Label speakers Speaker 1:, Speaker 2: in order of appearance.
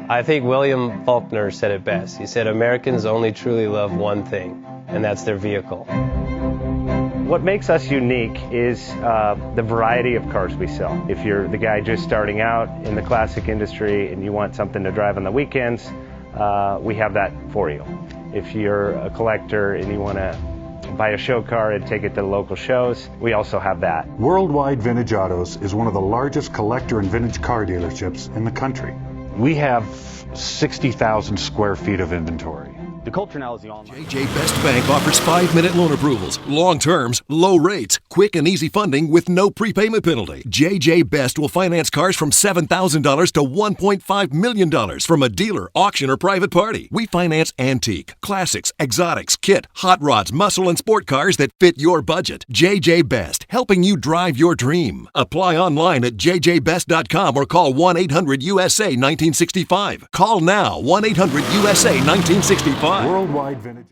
Speaker 1: I think William Faulkner said it best. He said, Americans only truly love one thing, and that's their vehicle.
Speaker 2: What makes us unique is the variety of cars we sell. If you're the guy just starting out in the classic industry and you want something to drive on the weekends, we have that for you. If you're a collector and you want to buy a show car and take it to the local shows, we also have that.
Speaker 3: Worldwide Vintage Autos is one of the largest collector and vintage car dealerships in the country. We have 60,000 square feet of inventory.
Speaker 4: The culture now is the online.
Speaker 5: JJ Best Bank offers 5-minute loan approvals, long terms, low rates, quick and easy funding with no prepayment penalty. JJ Best will finance cars from $7,000 to $1.5 million from a dealer, auction, or private party. We finance antique, classics, exotics, kit, hot rods, muscle, and sport cars that fit your budget. JJ Best, helping you drive your dream. Apply online at jjbest.com or call 1-800-USA-1965. Call now, 1-800-USA-1965.
Speaker 3: Worldwide Vintage.